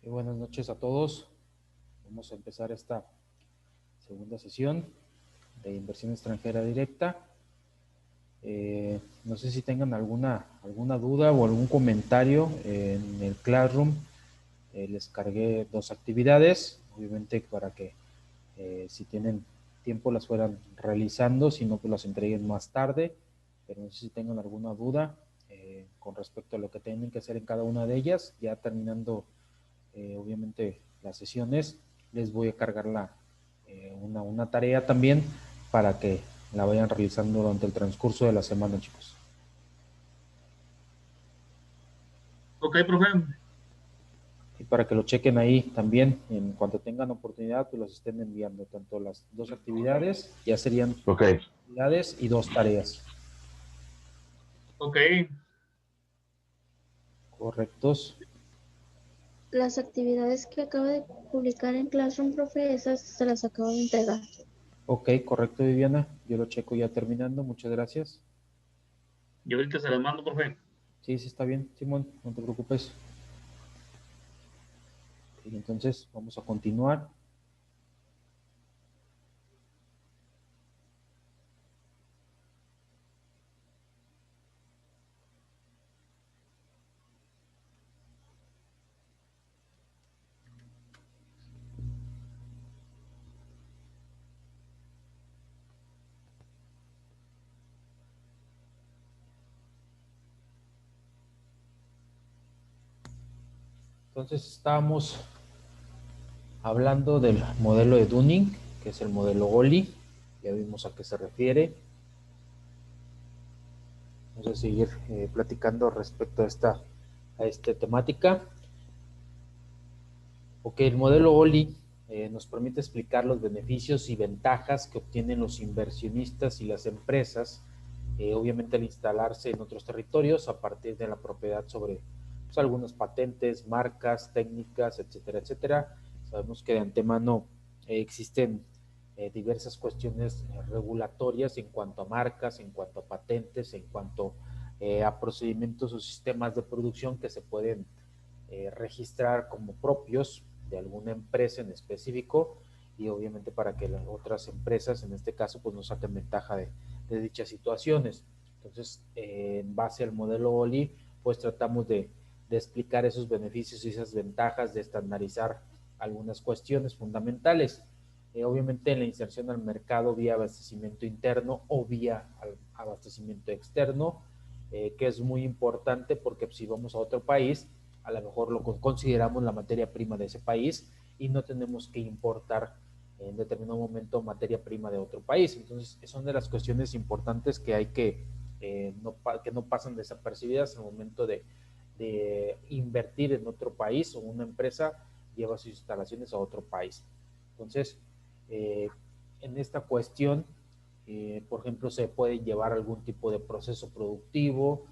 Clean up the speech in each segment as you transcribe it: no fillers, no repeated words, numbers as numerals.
Buenas noches a todos. Vamos a empezar esta segunda sesión de inversión extranjera directa. No sé si tengan alguna duda o algún comentario. En el Classroom les cargué 2 actividades, obviamente para que si tienen tiempo las fueran realizando, si no, pues las entreguen más tarde. Pero no sé si tengan alguna duda con respecto a lo que tienen que hacer en cada una de ellas. Ya terminando obviamente las sesiones, les voy a cargar una tarea también para que la vayan realizando durante el transcurso de la semana, chicos. Ok, profe. Y para que lo chequen ahí también, en cuanto tengan oportunidad, pues los estén enviando, tanto las 2 actividades, ya serían Ok, actividades y 2 tareas. Ok. ¿Correctos? Las actividades que acaba de publicar en Classroom, profe, esas se las acabo de entregar. Ok, correcto, Viviana. Yo lo checo ya terminando. Muchas gracias. Yo ahorita se las mando, profe. Sí, sí, está bien, Simón, no te preocupes. Y entonces vamos a continuar. Entonces estábamos hablando del modelo de Dunning, que es el modelo OLI. Ya vimos a qué se refiere. Vamos a seguir platicando respecto a esta temática. Ok, el modelo OLI nos permite explicar los beneficios y ventajas que obtienen los inversionistas y las empresas, obviamente al instalarse en otros territorios a partir de la propiedad sobre pues, algunas patentes, marcas, técnicas, etcétera, etcétera. Sabemos que de antemano existen diversas cuestiones regulatorias en cuanto a marcas, en cuanto a patentes, en cuanto a procedimientos o sistemas de producción que se pueden registrar como propios de alguna empresa en específico y obviamente para que las otras empresas en este caso pues no saquen ventaja de dichas situaciones. Entonces en base al modelo OLI pues tratamos de explicar esos beneficios y esas ventajas, de estandarizar algunas cuestiones fundamentales. Obviamente en la inserción al mercado vía abastecimiento interno o vía abastecimiento externo, que es muy importante porque si vamos a otro país, a lo mejor lo consideramos la materia prima de ese país y no tenemos que importar en determinado momento materia prima de otro país. Entonces, son de las cuestiones importantes que hay que no pasan desapercibidas en el momento de invertir en otro país o una empresa lleva sus instalaciones a otro país. Entonces, en esta cuestión, por ejemplo, se puede llevar algún tipo de proceso productivo,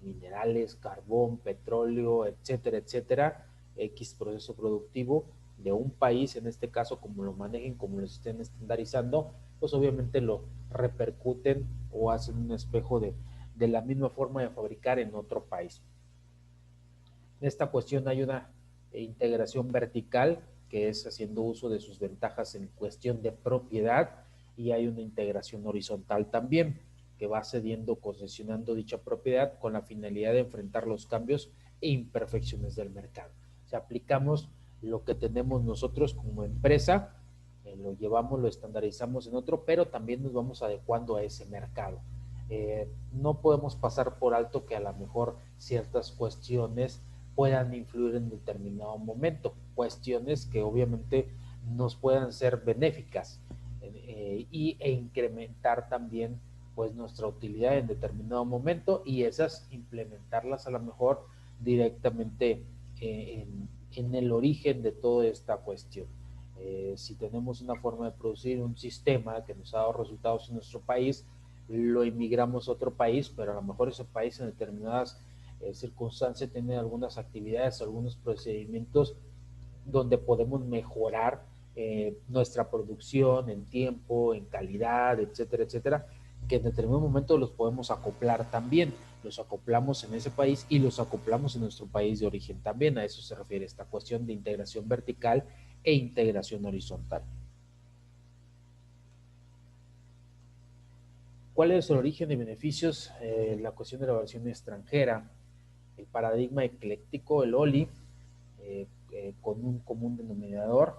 minerales, carbón, petróleo, etcétera, etcétera, X proceso productivo de un país, en este caso, como lo manejen, como lo estén estandarizando, pues obviamente lo repercuten o hacen un espejo de la misma forma de fabricar en otro país. En esta cuestión hay una integración vertical, que es haciendo uso de sus ventajas en cuestión de propiedad, y hay una integración horizontal también, que va cediendo, concesionando dicha propiedad con la finalidad de enfrentar los cambios e imperfecciones del mercado. O sea, aplicamos lo que tenemos nosotros como empresa, lo llevamos, lo estandarizamos en otro, pero también nos vamos adecuando a ese mercado. No podemos pasar por alto que a lo mejor ciertas cuestiones puedan influir en determinado momento, cuestiones que obviamente nos puedan ser benéficas e incrementar también pues nuestra utilidad en determinado momento y esas implementarlas a lo mejor directamente en el origen de toda esta cuestión. Si tenemos una forma de producir un sistema que nos ha dado resultados en nuestro país, lo emigramos a otro país, pero a lo mejor ese país en determinadas circunstancias tiene algunas actividades, algunos procedimientos donde podemos mejorar nuestra producción en tiempo, en calidad, etcétera, etcétera, que en determinado momento los podemos acoplar también. los acoplamos en ese país y los acoplamos en nuestro país de origen también. A eso se refiere esta cuestión de integración vertical e integración horizontal. ¿Cuál es el origen de beneficios? La cuestión de la versión extranjera, el paradigma ecléctico, el OLI, con un común denominador,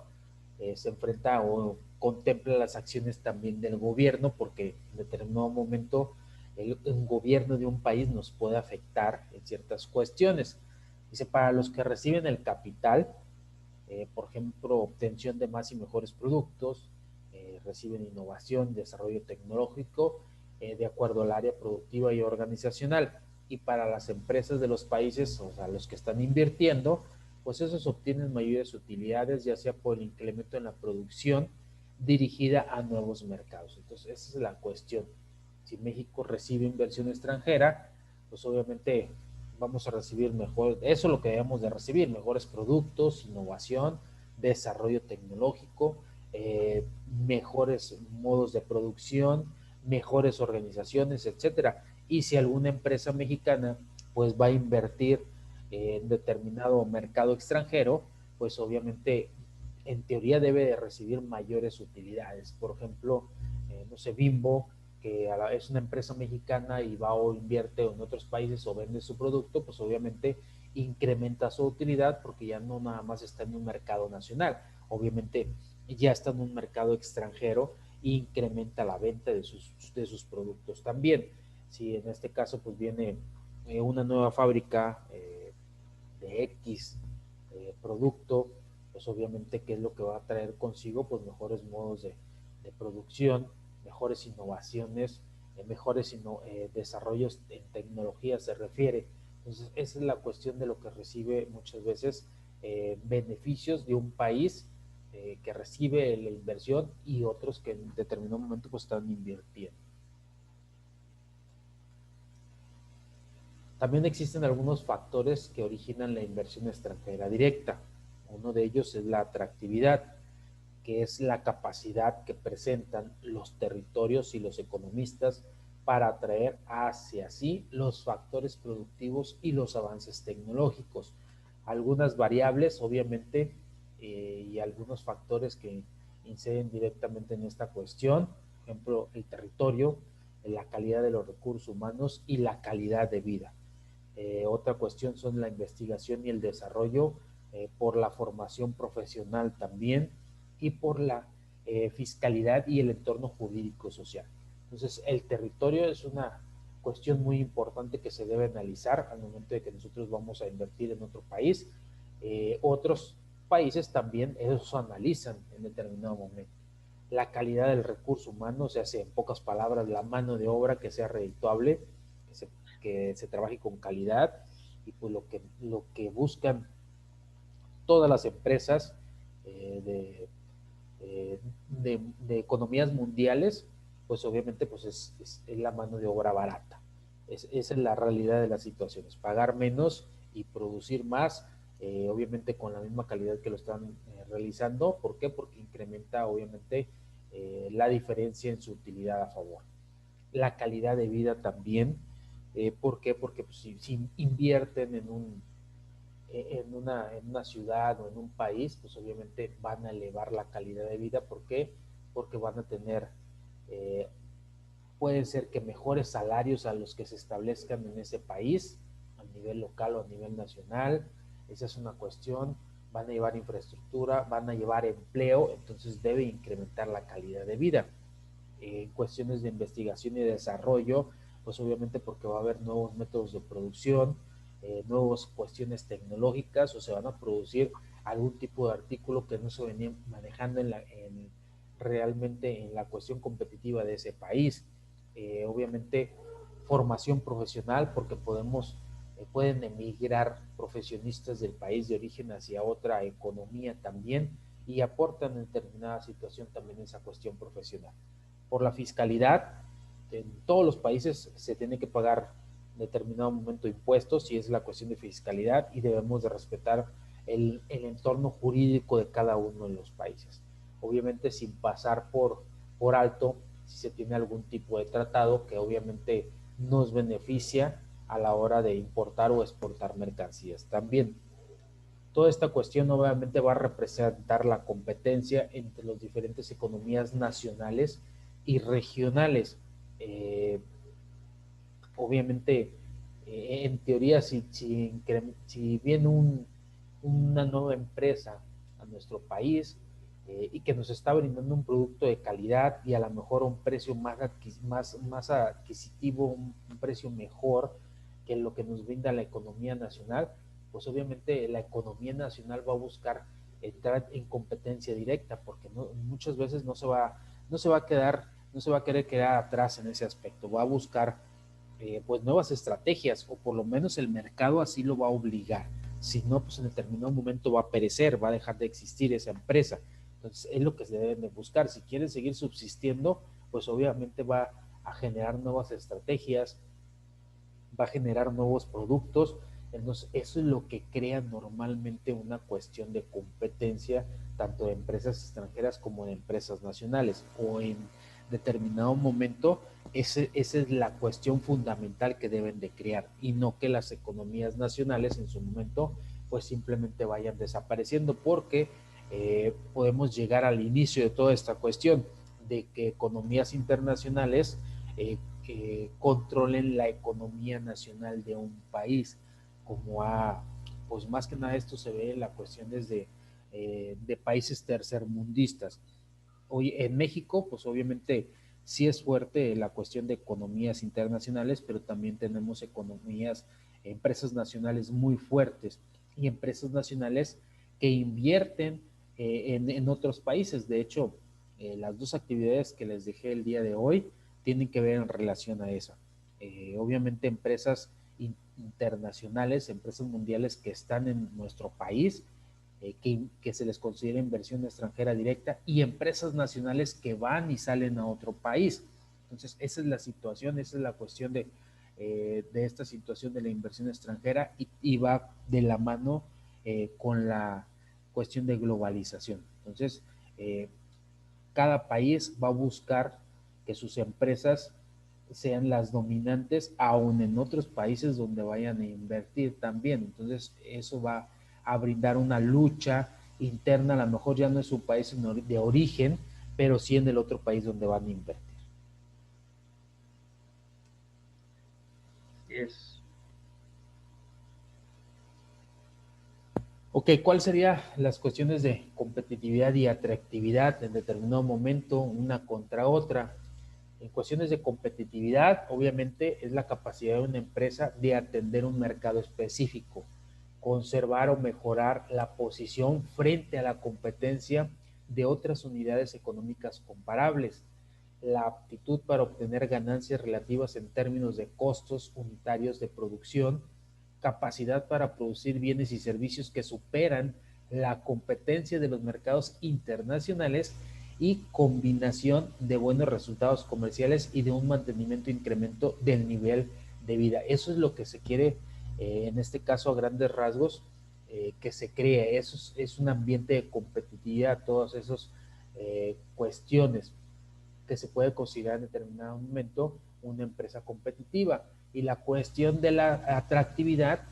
se enfrenta o contempla las acciones también del gobierno, porque en determinado momento un gobierno de un país nos puede afectar en ciertas cuestiones. Dice, para los que reciben el capital, por ejemplo, obtención de más y mejores productos, reciben innovación, desarrollo tecnológico, de acuerdo al área productiva y organizacional. Y para las empresas de los países, o sea, los que están invirtiendo, pues esos obtienen mayores utilidades, ya sea por el incremento en la producción dirigida a nuevos mercados. Entonces, esa es la cuestión. Si México recibe inversión extranjera, pues obviamente vamos a recibir mejor, eso es lo que debemos de recibir, mejores productos, innovación, desarrollo tecnológico, mejores modos de producción, mejores organizaciones, etcétera. Y si alguna empresa mexicana pues va a invertir en determinado mercado extranjero, pues obviamente en teoría debe de recibir mayores utilidades. Por ejemplo, no sé, Bimbo, que es una empresa mexicana y va o invierte en otros países o vende su producto, pues obviamente incrementa su utilidad porque ya no nada más está en un mercado nacional, obviamente ya está en un mercado extranjero e incrementa la venta de sus productos también. Si en este caso pues viene una nueva fábrica de X producto, pues obviamente qué es lo que va a traer consigo, pues mejores modos de producción, mejores innovaciones, mejores desarrollos en tecnología se refiere. Entonces esa es la cuestión de lo que recibe muchas veces beneficios de un país que recibe la inversión y otros que en determinado momento pues están invirtiendo. También existen algunos factores que originan la inversión extranjera directa. Uno de ellos es la atractividad, que es la capacidad que presentan los territorios y los economistas para atraer hacia sí los factores productivos y los avances tecnológicos. Algunas variables, obviamente, y algunos factores que inciden directamente en esta cuestión, por ejemplo, el territorio, la calidad de los recursos humanos y la calidad de vida. Otra cuestión son la investigación y el desarrollo, por la formación profesional también y por la fiscalidad y el entorno jurídico social. Entonces, el territorio es una cuestión muy importante que se debe analizar al momento de que nosotros vamos a invertir en otro país. Otros países también eso analizan en determinado momento. La calidad del recurso humano, se hace en pocas palabras la mano de obra que sea redituable, que se trabaje con calidad, y pues lo que buscan todas las empresas de economías mundiales, pues obviamente pues es la mano de obra barata. Esa es la realidad de las situaciones, pagar menos y producir más, obviamente con la misma calidad que lo están realizando. ¿Por qué? Porque incrementa obviamente la diferencia en su utilidad a favor. La calidad de vida también. ¿Por qué? Porque pues, si invierten en una ciudad o en un país, pues obviamente van a elevar la calidad de vida. ¿Por qué? Porque van a tener, pueden ser que mejores salarios a los que se establezcan en ese país, a nivel local o a nivel nacional. Esa es una cuestión. Van a llevar infraestructura, van a llevar empleo, entonces debe incrementar la calidad de vida. Cuestiones de investigación y desarrollo, pues obviamente porque va a haber nuevos métodos de producción, nuevas cuestiones tecnológicas, o se van a producir algún tipo de artículo que no se venía manejando realmente en la cuestión competitiva de ese país. Obviamente formación profesional, porque pueden emigrar profesionistas del país de origen hacia otra economía también, y aportan en determinada situación también esa cuestión profesional. Por la fiscalidad, en todos los países se tiene que pagar en determinado momento impuestos, y es la cuestión de fiscalidad, y debemos de respetar el entorno jurídico de cada uno de los países. Obviamente sin pasar por alto si se tiene algún tipo de tratado que obviamente nos beneficia a la hora de importar o exportar mercancías. También toda esta cuestión obviamente va a representar la competencia entre las diferentes economías nacionales y regionales. Obviamente, en teoría, si viene una nueva empresa a nuestro país y que nos está brindando un producto de calidad y a lo mejor un precio más adquisitivo, un precio mejor que lo que nos brinda la economía nacional, pues obviamente la economía nacional va a buscar entrar en competencia directa, porque muchas veces no se va a quedar, no se va a querer quedar atrás en ese aspecto, va a buscar pues nuevas estrategias, o por lo menos el mercado así lo va a obligar. Si no, pues en determinado momento va a perecer, va a dejar de existir esa empresa. Entonces es lo que se deben de buscar. Si quieren seguir subsistiendo, pues obviamente va a generar nuevas estrategias, va a generar nuevos productos. Entonces eso es lo que crea normalmente una cuestión de competencia, tanto de empresas extranjeras como de empresas nacionales, o en determinado momento esa es la cuestión fundamental que deben de crear, y no que las economías nacionales en su momento pues simplemente vayan desapareciendo, porque podemos llegar al inicio de toda esta cuestión de que economías internacionales controlen la economía nacional de un país, pues más que nada esto se ve en la cuestión desde de países tercermundistas. Hoy en México, pues obviamente sí es fuerte la cuestión de economías internacionales, pero también tenemos empresas nacionales muy fuertes y empresas nacionales que invierten en otros países. De hecho, las dos actividades que les dejé el día de hoy tienen que ver en relación a eso. Obviamente empresas internacionales, empresas mundiales que están en nuestro país, que se les considera inversión extranjera directa, y empresas nacionales que van y salen a otro país. Entonces, esa es la situación, esa es la cuestión de esta situación de la inversión extranjera, y va de la mano con la cuestión de globalización. Entonces, cada país va a buscar que sus empresas sean las dominantes, aún en otros países donde vayan a invertir también. Entonces, eso va a brindar una lucha interna, a lo mejor ya no es su país de origen, pero sí en el otro país donde van a invertir. Es. Ok, ¿cuáles serían las cuestiones de competitividad y atractividad en determinado momento, una contra otra? En cuestiones de competitividad, obviamente, es la capacidad de una empresa de atender un mercado específico, conservar o mejorar la posición frente a la competencia de otras unidades económicas comparables, la aptitud para obtener ganancias relativas en términos de costos unitarios de producción, capacidad para producir bienes y servicios que superan la competencia de los mercados internacionales, y combinación de buenos resultados comerciales y de un mantenimiento e incremento del nivel de vida. Eso es lo que se quiere, en este caso a grandes rasgos, que se cree. Eso es un ambiente de competitividad, todas esas cuestiones que se puede considerar en determinado momento una empresa competitiva. Y la cuestión de la atractividad,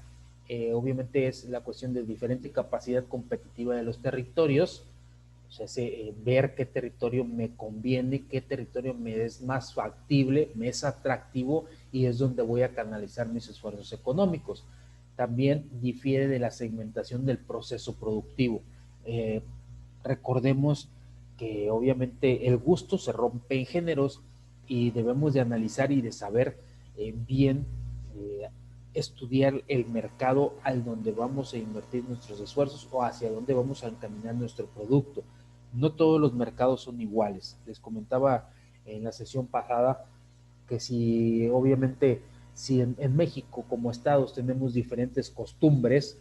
obviamente es la cuestión de diferente capacidad competitiva de los territorios, o sea, ver qué territorio me conviene, qué territorio me es más factible, me es atractivo, y es donde voy a canalizar mis esfuerzos económicos. También difiere de la segmentación del proceso productivo. Recordemos que obviamente el gusto se rompe en géneros, y debemos de analizar y de saber bien estudiar el mercado al donde vamos a invertir nuestros esfuerzos, o hacia dónde vamos a encaminar nuestro producto. No todos los mercados son iguales. Les comentaba en la sesión pasada que si obviamente si en México como estados tenemos diferentes costumbres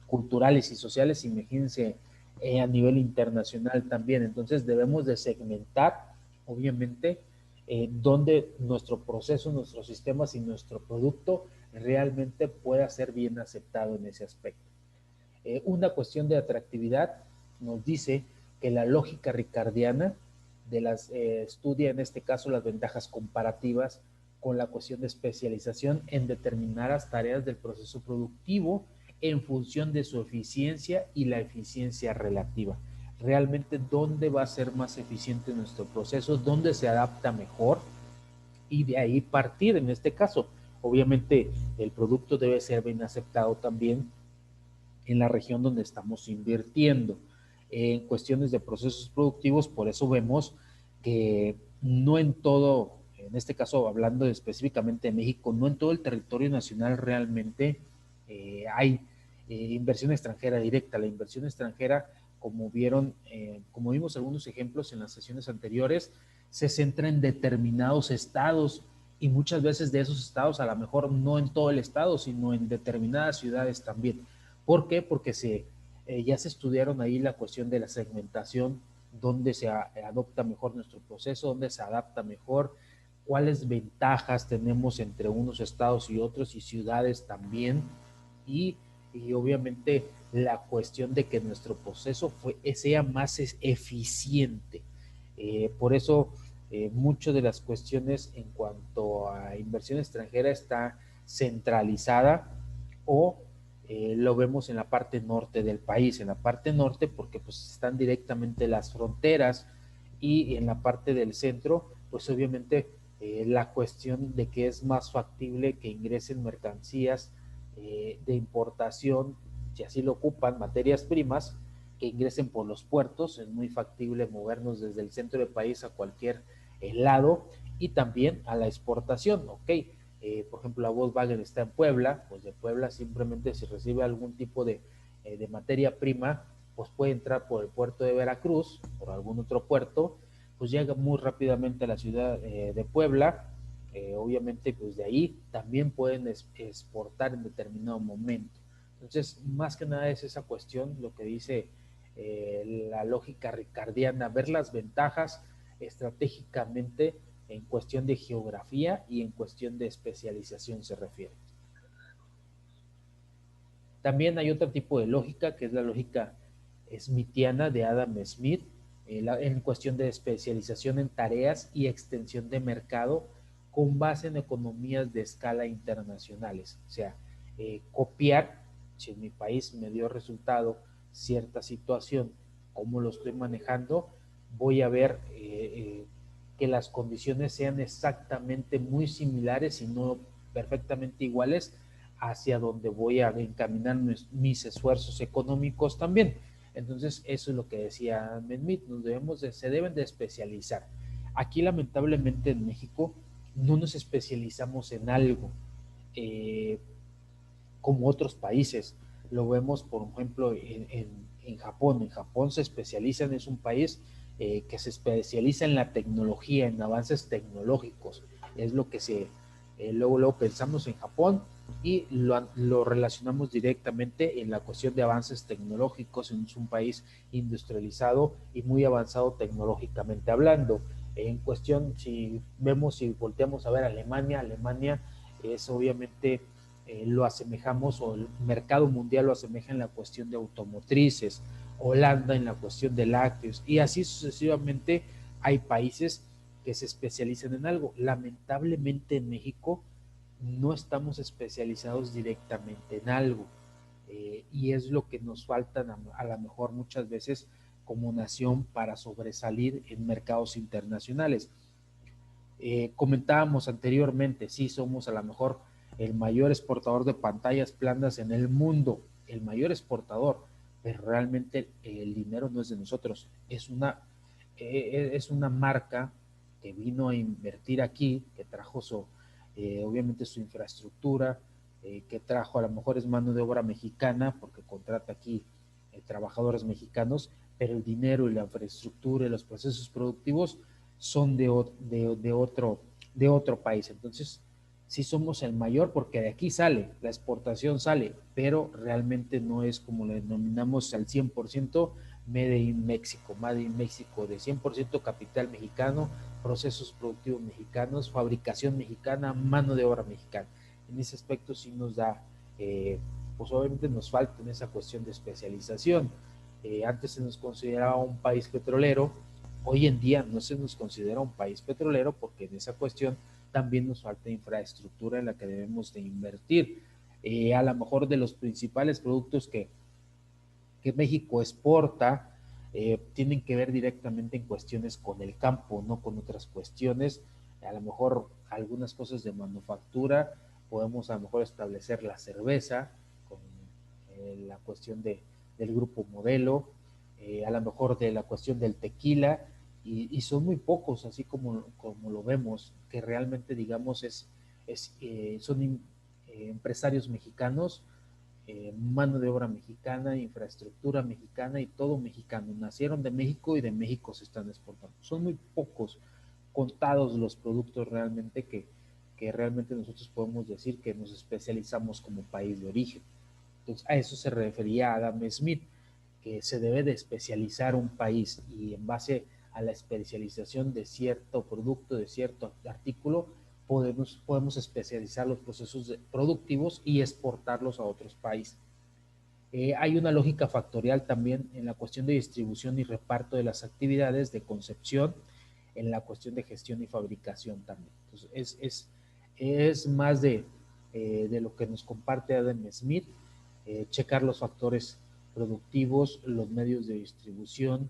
culturales y sociales, imagínense a nivel internacional también. Entonces debemos de segmentar, obviamente, donde nuestro proceso, nuestros sistemas y nuestro producto realmente pueda ser bien aceptado en ese aspecto. Una cuestión de atractividad nos dice que la lógica ricardiana estudia en este caso las ventajas comparativas con la cuestión de especialización en determinadas tareas del proceso productivo en función de su eficiencia y la eficiencia relativa. Realmente dónde va a ser más eficiente nuestro proceso, dónde se adapta mejor, y de ahí partir. En este caso, obviamente el producto debe ser bien aceptado también en la región donde estamos invirtiendo. En cuestiones de procesos productivos, por eso vemos que no en todo, en este caso hablando específicamente de México, no en todo el territorio nacional realmente hay inversión extranjera directa. La inversión extranjera, como vieron, como vimos algunos ejemplos en las sesiones anteriores, se centra en determinados estados, y muchas veces de esos estados, a lo mejor no en todo el estado, sino en determinadas ciudades también. ¿Por qué? Porque ya se estudiaron ahí la cuestión de la segmentación, dónde se adopta mejor nuestro proceso, dónde se adapta mejor, cuáles ventajas tenemos entre unos estados y otros, y ciudades también, y obviamente la cuestión de que nuestro proceso sea más eficiente. Por eso muchas de las cuestiones en cuanto a inversión extranjera está centralizada, o lo vemos en la parte norte del país, en la parte norte porque pues están directamente las fronteras, y en la parte del centro pues obviamente la cuestión de que es más factible que ingresen mercancías de importación, si así lo ocupan, materias primas, que ingresen por los puertos. Es muy factible movernos desde el centro del país a cualquier lado, y también a la exportación, ¿ok? Por ejemplo, la Volkswagen está en Puebla, pues de Puebla simplemente si recibe algún tipo de materia prima, pues puede entrar por el puerto de Veracruz, por algún otro puerto, pues llega muy rápidamente a la ciudad de Puebla. Obviamente pues de ahí también pueden exportar en determinado momento. Entonces, más que nada es esa cuestión, lo que dice la lógica ricardiana, ver las ventajas estratégicamente en cuestión de geografía y en cuestión de especialización se refiere. También hay otro tipo de lógica, que es la lógica smithiana de Adam Smith, en cuestión de especialización en tareas y extensión de mercado con base en economías de escala internacionales. O sea, copiar, si en mi país me dio resultado cierta situación, cómo lo estoy manejando, voy a ver que las condiciones sean exactamente muy similares y no perfectamente iguales hacia donde voy a encaminar mis esfuerzos económicos también. Entonces, eso es lo que decía Smith, se deben de especializar. Aquí, lamentablemente, en México no nos especializamos en algo como otros países. Lo vemos, por ejemplo, en Japón. En Japón se especializan, es un país que se especializa en la tecnología, en avances tecnológicos. Es lo que luego pensamos en Japón, y lo relacionamos directamente en la cuestión de avances tecnológicos. Es un país industrializado y muy avanzado tecnológicamente hablando. En cuestión, si volteamos a ver Alemania es obviamente lo asemejamos, o el mercado mundial lo asemeja en la cuestión de automotrices, Holanda en la cuestión de lácteos, y así sucesivamente. Hay países que se especializan en algo. Lamentablemente en México no estamos especializados directamente en algo, y es lo que nos falta a lo mejor muchas veces como nación para sobresalir en mercados internacionales. Comentábamos anteriormente, sí somos a lo mejor el mayor exportador de pantallas planas en el mundo, el mayor exportador, pero realmente el dinero no es de nosotros, es una marca que vino a invertir aquí, que trajo obviamente su infraestructura, que trajo, a lo mejor es mano de obra mexicana porque contrata aquí trabajadores mexicanos, pero el dinero y la infraestructura y los procesos productivos son de otro país. Entonces, sí somos el mayor porque de aquí sale, la exportación sale, pero realmente no es como lo denominamos al 100% Made in México, Made in México, de 100% capital mexicano, procesos productivos mexicanos, fabricación mexicana, mano de obra mexicana. En ese aspecto sí nos da, pues obviamente nos falta en esa cuestión de especialización. Antes se nos consideraba un país petrolero, hoy en día no se nos considera un país petrolero porque en esa cuestión también nos falta infraestructura en la que debemos de invertir. A lo mejor de los principales productos que México exporta tienen que ver directamente en cuestiones con el campo, no con otras cuestiones. A lo mejor algunas cosas de manufactura, podemos a lo mejor establecer la cerveza con la cuestión del grupo Modelo, a lo mejor de la cuestión del tequila, y son muy pocos, así como lo vemos, que realmente, digamos, son empresarios mexicanos, mano de obra mexicana, infraestructura mexicana y todo mexicano. Nacieron de México y de México se están exportando. Son muy pocos, contados los productos realmente que realmente nosotros podemos decir que nos especializamos como país de origen. Entonces, a eso se refería Adam Smith, que se debe de especializar un país y en base a la especialización de cierto producto, de cierto artículo, podemos especializar los procesos productivos y exportarlos a otros países. Hay una lógica factorial también en la cuestión de distribución y reparto de las actividades de concepción, en la cuestión de gestión y fabricación también. Entonces, es más de lo que nos comparte Adam Smith, checar los factores productivos, los medios de distribución,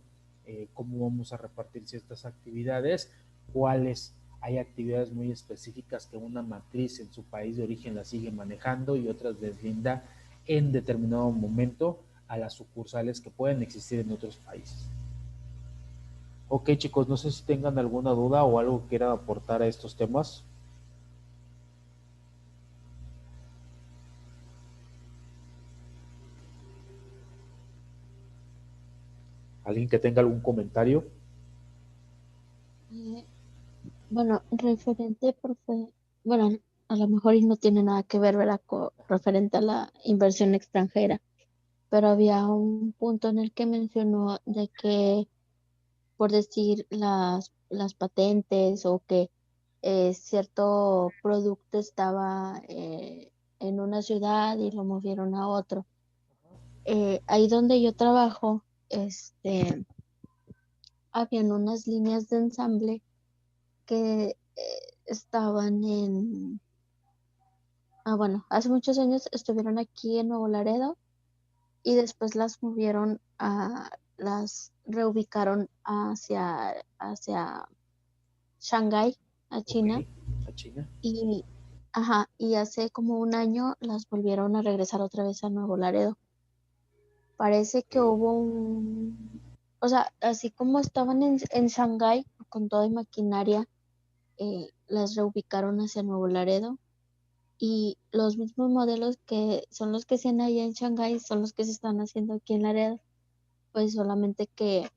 cómo vamos a repartir ciertas actividades, cuáles hay actividades muy específicas que una matriz en su país de origen la sigue manejando y otras deslinda en determinado momento a las sucursales que pueden existir en otros países. Ok, chicos, no sé si tengan alguna duda o algo que quieran aportar a estos temas. ¿Alguien que tenga algún comentario? Bueno, referente, profe, bueno, a lo mejor y no tiene nada que ver, ¿verdad? Referente a la inversión extranjera, pero había un punto en el que mencionó de que, por decir, las patentes o que cierto producto estaba en una ciudad y lo movieron a otro. Ahí donde yo trabajo, habían unas líneas de ensamble que estaban bueno, hace muchos años estuvieron aquí en Nuevo Laredo y después las reubicaron hacia Shanghái, a Ok, China, a China. y, ajá, y hace como un año las volvieron a regresar otra vez a Nuevo Laredo. Parece que Ok, hubo o sea, así como estaban en Shanghái con toda maquinaria, las reubicaron hacia Nuevo Laredo y los mismos modelos que son los que se hacen allá en Shanghái son los que se están haciendo aquí en Laredo, pues solamente que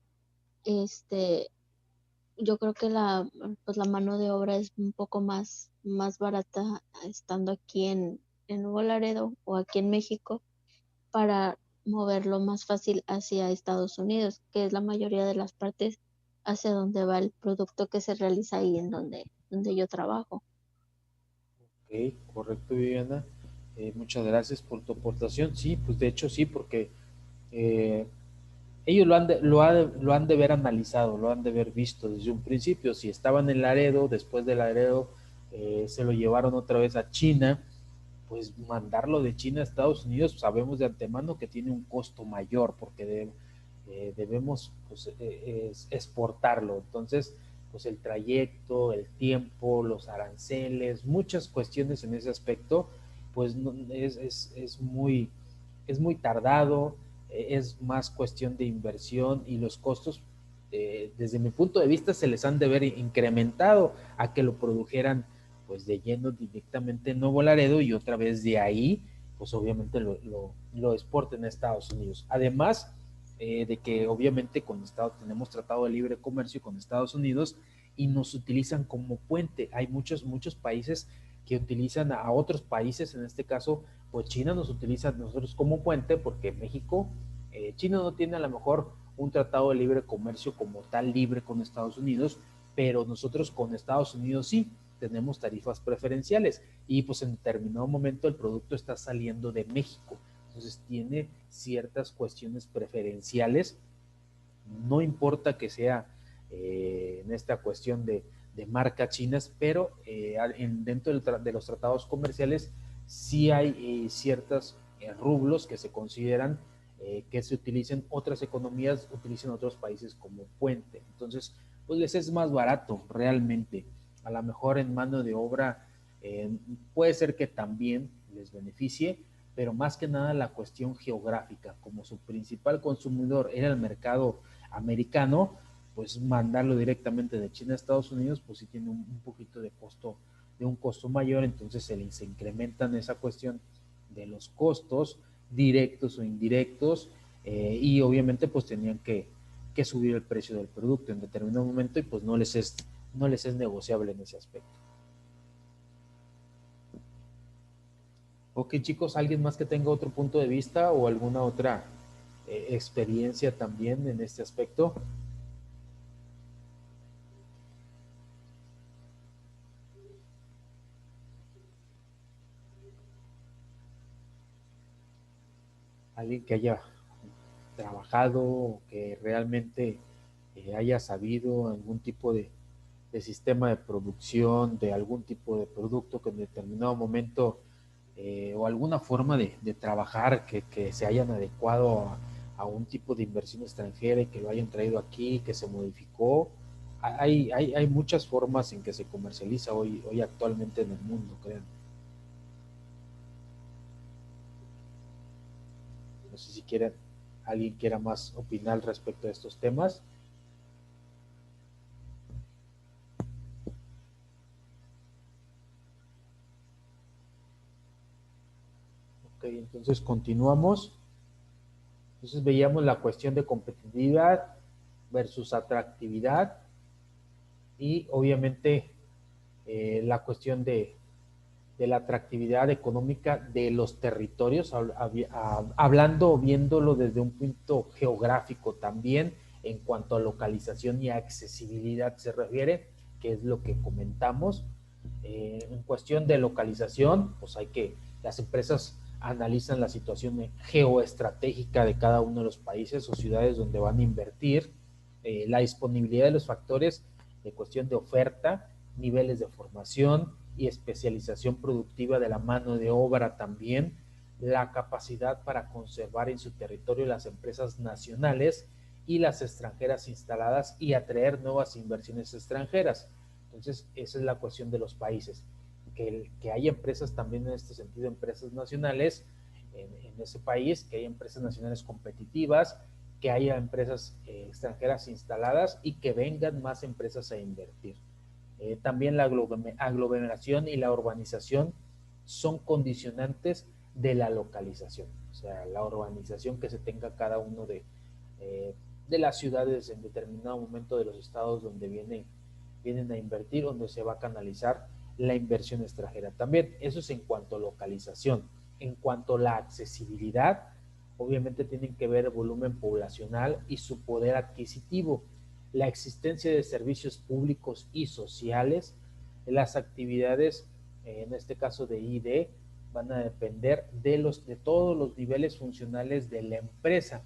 este yo creo que pues la mano de obra es un poco más barata estando aquí en Nuevo Laredo o aquí en México para moverlo más fácil hacia Estados Unidos, que es la mayoría de las partes hacia donde va el producto que se realiza ahí donde yo trabajo. ok, correcto, Viviana. Muchas gracias por tu aportación. Sí, pues de hecho sí, porque eh, ellos lo han de ver analizado, lo han de ver visto desde un principio. Si estaban en Laredo, después de Laredo se lo llevaron otra vez a China, pues mandarlo de China a Estados Unidos, sabemos de antemano que tiene un costo mayor porque debemos pues, exportarlo. Entonces, pues el trayecto, el tiempo, los aranceles, muchas cuestiones en ese aspecto, pues no, es muy tardado, es más cuestión de inversión y los costos, desde mi punto de vista, se les han de ver incrementado a que lo produjeran pues de lleno directamente en Nuevo Laredo y otra vez de ahí, pues obviamente lo exporten a Estados Unidos. Además de que obviamente con Estados tenemos tratado de libre comercio con Estados Unidos y nos utilizan como puente. Hay muchos países que utilizan a otros países, en este caso, pues China nos utiliza a nosotros como puente porque México, China no tiene a lo mejor un tratado de libre comercio como tal libre con Estados Unidos, pero nosotros con Estados Unidos sí tenemos tarifas preferenciales y pues en determinado momento el producto está saliendo de México, entonces tiene ciertas cuestiones preferenciales, no importa que sea en esta cuestión marcas chinas, pero dentro de los tratados comerciales sí hay ciertos rublos que se consideran que se utilicen otras economías, utilicen otros países como puente. Entonces, pues les es más barato realmente. A lo mejor en mano de obra puede ser que también les beneficie, pero más que nada la cuestión geográfica, como su principal consumidor era el mercado americano, pues mandarlo directamente de China a Estados Unidos, pues sí tiene un poquito de costo, de un costo mayor, entonces se incrementan esa cuestión de los costos directos o indirectos, y obviamente pues tenían que subir el precio del producto en determinado momento y pues no les es negociable en ese aspecto. Ok, chicos, ¿alguien más que tenga otro punto de vista o alguna otra experiencia también en este aspecto? Alguien que haya trabajado, que realmente haya sabido algún tipo de sistema de producción, de algún tipo de producto que en determinado momento o alguna forma de trabajar que se hayan adecuado a un tipo de inversión extranjera y que lo hayan traído aquí, que se modificó. Hay muchas formas en que se comercializa hoy actualmente en el mundo, crean. No sé si alguien quiera más opinar respecto a estos temas. Ok, entonces continuamos. Entonces veíamos la cuestión de competitividad versus atractividad y obviamente la cuestión de la atractividad económica de los territorios, hablando, viéndolo desde un punto geográfico también, en cuanto a localización y accesibilidad se refiere, que es lo que comentamos. En cuestión de localización, pues las empresas analizan la situación geoestratégica de cada uno de los países o ciudades donde van a invertir, la disponibilidad de los factores de cuestión de oferta, niveles de formación y especialización productiva de la mano de obra también, la capacidad para conservar en su territorio las empresas nacionales y las extranjeras instaladas y atraer nuevas inversiones extranjeras. Entonces, esa es la cuestión de los países, que hay empresas también en este sentido, empresas nacionales en ese país, que hay empresas nacionales competitivas, que haya empresas extranjeras instaladas y que vengan más empresas a invertir. También la aglomeración y la urbanización son condicionantes de la localización, o sea, la urbanización que se tenga cada uno de las ciudades en determinado momento de los estados donde vienen a invertir, donde se va a canalizar la inversión extranjera. También eso es en cuanto a localización. En cuanto a la accesibilidad, obviamente tienen que ver el volumen poblacional y su poder adquisitivo, la existencia de servicios públicos y sociales, las actividades, en este caso de ID, van a depender de todos los niveles funcionales de la empresa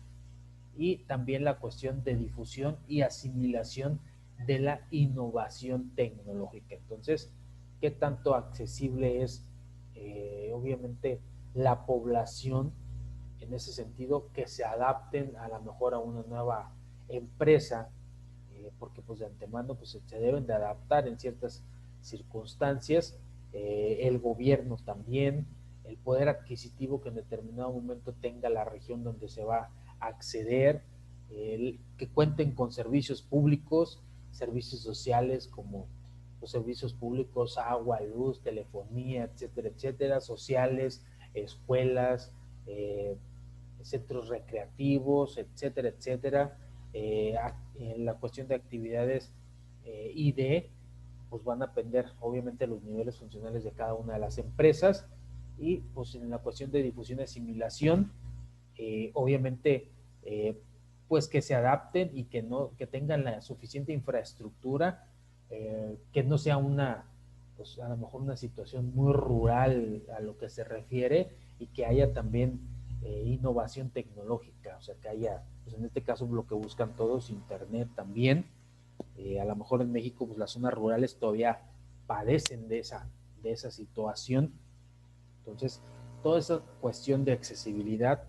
y también la cuestión de difusión y asimilación de la innovación tecnológica. Entonces, ¿qué tanto accesible es, obviamente, la población en ese sentido, que se adapten a lo mejor a una nueva empresa, porque pues de antemano pues se deben de adaptar en ciertas circunstancias, el gobierno también, el poder adquisitivo que en determinado momento tenga la región donde se va a acceder, que cuenten con servicios públicos, servicios sociales como los servicios públicos, agua, luz, telefonía, etcétera, etcétera, sociales, escuelas, centros recreativos, etcétera, etcétera. En la cuestión de actividades ID, pues van a depender obviamente los niveles funcionales de cada una de las empresas y pues en la cuestión de difusión y asimilación, obviamente pues que se adapten y que tengan la suficiente infraestructura, que no sea pues a lo mejor una situación muy rural a lo que se refiere y que haya también innovación tecnológica, o sea que haya, pues en este caso lo que buscan todos, internet también, A lo mejor en México, pues las zonas rurales todavía padecen de esa situación. Entonces, toda esa cuestión de accesibilidad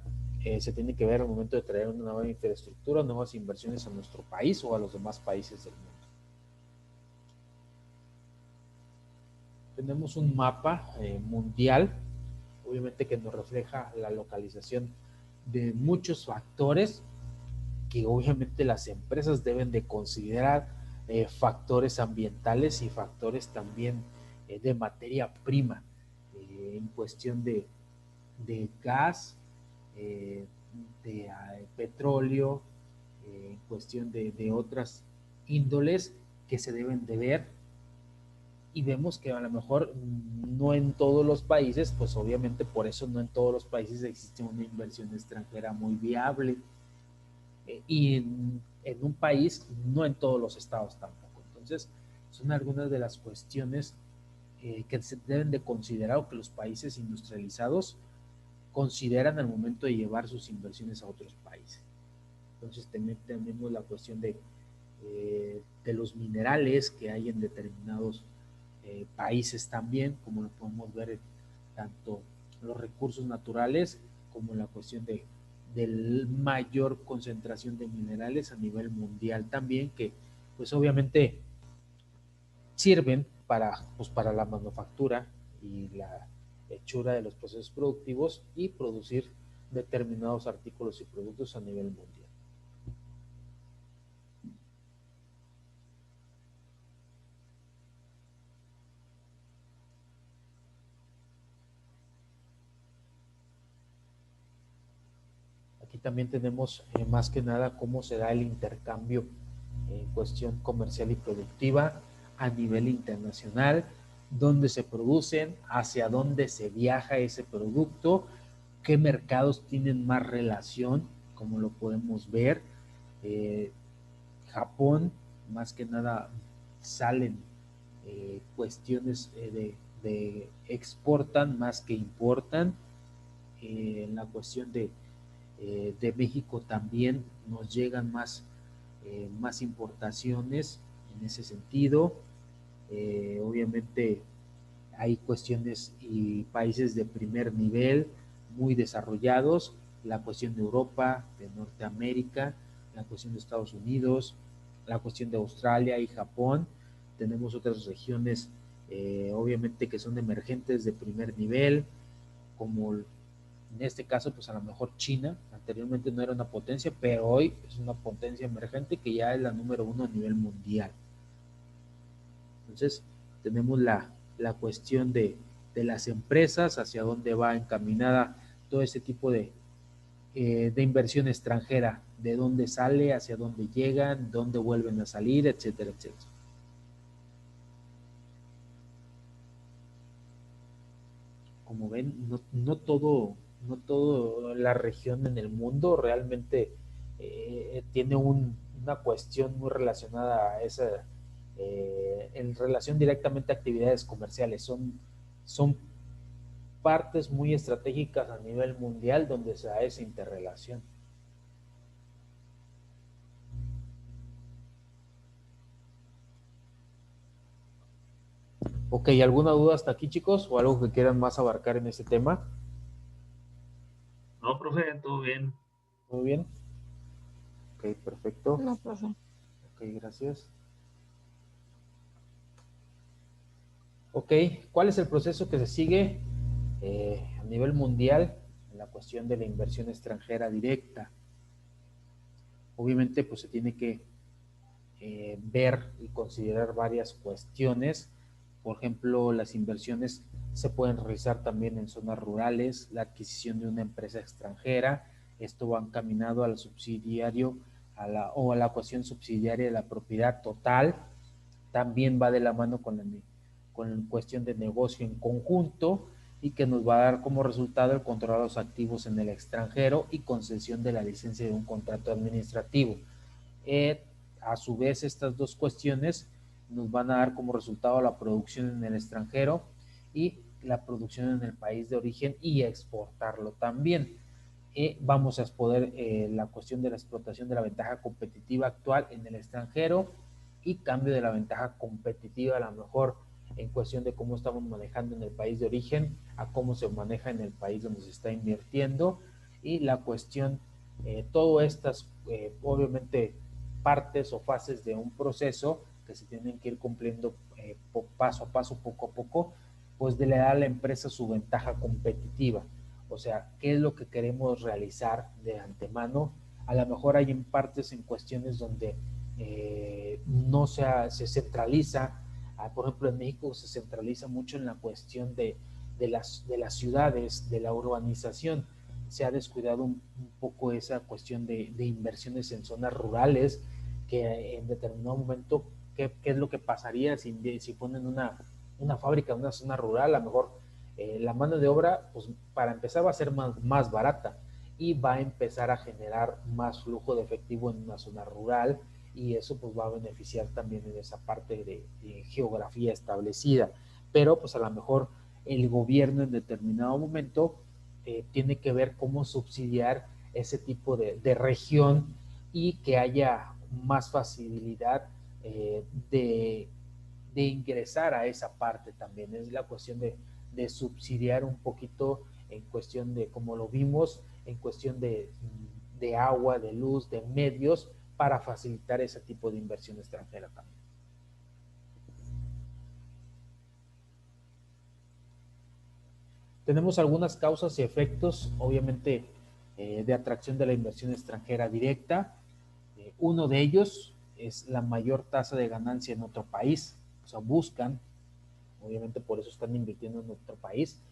se tiene que ver al momento de traer una nueva infraestructura, nuevas inversiones a nuestro país o a los demás países del mundo. Tenemos un mapa mundial, obviamente que nos refleja la localización de muchos factores que obviamente las empresas deben de considerar, factores ambientales y factores también de materia prima, en cuestión de gas, de petróleo, en cuestión de otras índoles que se deben de ver, y vemos que a lo mejor no en todos los países, pues obviamente por eso no en todos los países existe una inversión extranjera muy viable, y en un país, no en todos los estados tampoco. Entonces, son algunas de las cuestiones que se deben de considerar o que los países industrializados consideran al momento de llevar sus inversiones a otros países. Entonces, también tenemos la cuestión de los minerales que hay en determinados países también, como lo podemos ver en tanto los recursos naturales como la cuestión de mayor concentración de minerales a nivel mundial también, que pues obviamente sirven para la manufactura y la hechura de los procesos productivos y producir determinados artículos y productos a nivel mundial. Aquí también tenemos más que nada cómo se da el intercambio en cuestión comercial y productiva a nivel internacional, dónde se producen, hacia dónde se viaja ese producto, qué mercados tienen más relación, como lo podemos ver. Japón, más que nada, salen cuestiones de exportan más que importan. En la cuestión de México también nos llegan más importaciones en ese sentido. Obviamente hay cuestiones y países de primer nivel muy desarrollados, la cuestión de Europa, de Norteamérica, la cuestión de Estados Unidos, la cuestión de Australia y Japón. Tenemos otras regiones, obviamente, que son emergentes de primer nivel, como en este caso, pues a lo mejor China. Anteriormente no era una potencia, pero hoy es una potencia emergente que ya es la número 1 a nivel mundial. Entonces, tenemos la cuestión de las empresas, hacia dónde va encaminada todo ese tipo de inversión extranjera, de dónde sale, hacia dónde llegan, dónde vuelven a salir, etcétera, etcétera. Como ven, no todo la región en el mundo realmente tiene una cuestión muy relacionada a esa, en relación directamente a actividades comerciales. Son partes muy estratégicas a nivel mundial donde se da esa interrelación. Ok, ¿alguna duda hasta aquí, chicos? ¿O algo que quieran más abarcar en este tema? No, profe, todo bien. Muy bien. Ok, perfecto. No, profe. Ok, gracias. Ok, ¿cuál es el proceso que se sigue a nivel mundial en la cuestión de la inversión extranjera directa? Obviamente, pues se tiene que ver y considerar varias cuestiones. Por ejemplo, las inversiones se pueden realizar también en zonas rurales, la adquisición de una empresa extranjera. Esto va encaminado al subsidiario o a la cuestión subsidiaria de la propiedad total. También va de la mano con cuestión de negocio en conjunto, y que nos va a dar como resultado el control de los activos en el extranjero y concesión de la licencia de un contrato administrativo. A su vez, estas dos cuestiones nos van a dar como resultado la producción en el extranjero y la producción en el país de origen, y exportarlo también. Vamos a poder la cuestión de la explotación de la ventaja competitiva actual en el extranjero, y cambio de la ventaja competitiva, a lo mejor en cuestión de cómo estamos manejando en el país de origen a cómo se maneja en el país donde se está invirtiendo, y la cuestión, todas estas obviamente partes o fases de un proceso que se tienen que ir cumpliendo paso a paso, poco a poco, pues de le da a la empresa su ventaja competitiva. O sea, ¿qué es lo que queremos realizar de antemano? A lo mejor hay en partes, en cuestiones donde no se centraliza. Por ejemplo, en México se centraliza mucho en la cuestión de las ciudades, de la urbanización. Se ha descuidado un poco esa cuestión de inversiones en zonas rurales, que en determinado momento, ¿qué es lo que pasaría si ponen una fábrica en una zona rural? A lo mejor la mano de obra, pues para empezar va a ser más barata y va a empezar a generar más flujo de efectivo en una zona rural, y eso pues va a beneficiar también en esa parte de geografía establecida. Pero pues a lo mejor el gobierno en determinado momento tiene que ver cómo subsidiar ese tipo de región y que haya más facilidad de ingresar a esa parte también. Es la cuestión de subsidiar un poquito en cuestión de, como lo vimos, en cuestión de agua, de luz, de medios, para facilitar ese tipo de inversión extranjera también. Tenemos algunas causas y efectos, obviamente, de atracción de la inversión extranjera directa. Uno de ellos es la mayor tasa de ganancia en otro país. O sea, buscan, obviamente por eso están invirtiendo en otro país,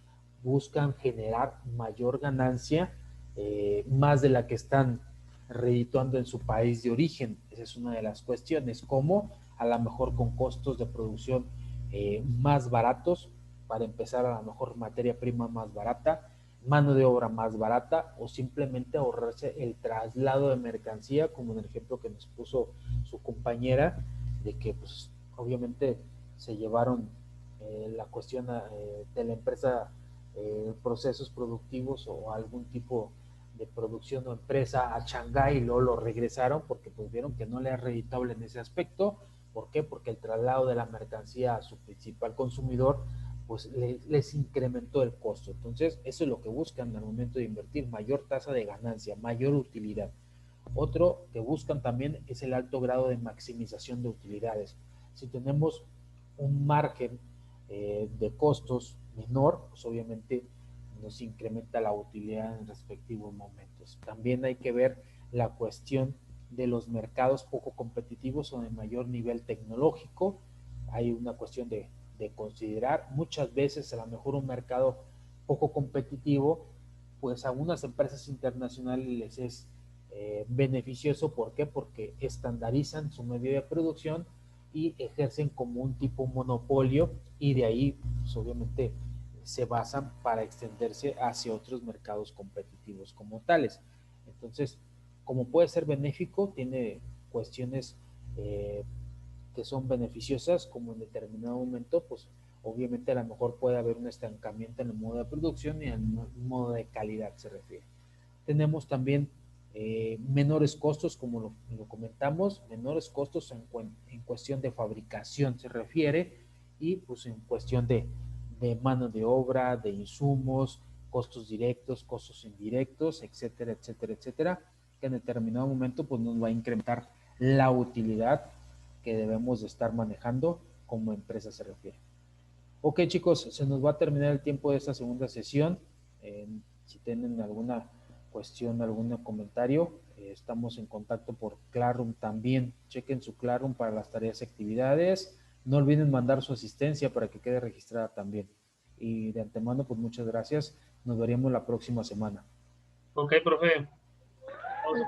buscan generar mayor ganancia, más de la que están redituando en su país de origen. Esa es una de las cuestiones, como a lo mejor con costos de producción más baratos, para empezar, a lo mejor materia prima más barata, mano de obra más barata, o simplemente ahorrarse el traslado de mercancía, como en el ejemplo que nos puso su compañera, de que pues obviamente se llevaron la cuestión de la empresa, procesos productivos o algún tipo de producción o empresa a Shanghái, y luego lo regresaron porque pues vieron que no le es rentable en ese aspecto. ¿Por qué? Porque el traslado de la mercancía a su principal consumidor pues les incrementó el costo. Entonces eso es lo que buscan al momento de invertir: mayor tasa de ganancia, mayor utilidad. Otro que buscan también es el alto grado de maximización de utilidades. Si tenemos un margen de costos menor, pues obviamente nos incrementa la utilidad en respectivos momentos. También hay que ver la cuestión de los mercados poco competitivos o de mayor nivel tecnológico. Hay una cuestión de considerar. Muchas veces a lo mejor un mercado poco competitivo, pues a unas empresas internacionales les es beneficioso. ¿Por qué? Porque estandarizan su medio de producción y ejercen como un tipo monopolio, y de ahí pues obviamente se basan para extenderse hacia otros mercados competitivos como tales. Entonces, como puede ser benéfico, tiene cuestiones que son beneficiosas, como en determinado momento, pues obviamente a lo mejor puede haber un estancamiento en el modo de producción y en el modo de calidad se refiere. Tenemos también menores costos, como lo comentamos, menores costos en cuestión de fabricación se refiere, y pues en cuestión de mano de obra, de insumos, costos directos, costos indirectos, etcétera, etcétera, etcétera, que en determinado momento pues nos va a incrementar la utilidad que debemos de estar manejando como empresa se refiere. Ok, chicos, se nos va a terminar el tiempo de esta segunda sesión. Si tienen alguna cuestión, algún comentario, estamos en contacto por Classroom también. Chequen su Classroom para las tareas y actividades. No olviden mandar su asistencia para que quede registrada también. Y de antemano, pues muchas gracias. Nos veremos la próxima semana. Ok, profe.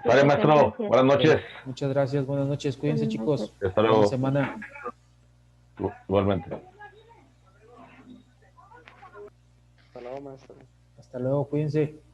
Vale, maestro. Buenas noches. Muchas gracias. Buenas noches. Cuídense, Buenas chicos. noches. Hasta Buena luego. semana. Igualmente. Hasta luego, maestro. Hasta luego. Cuídense.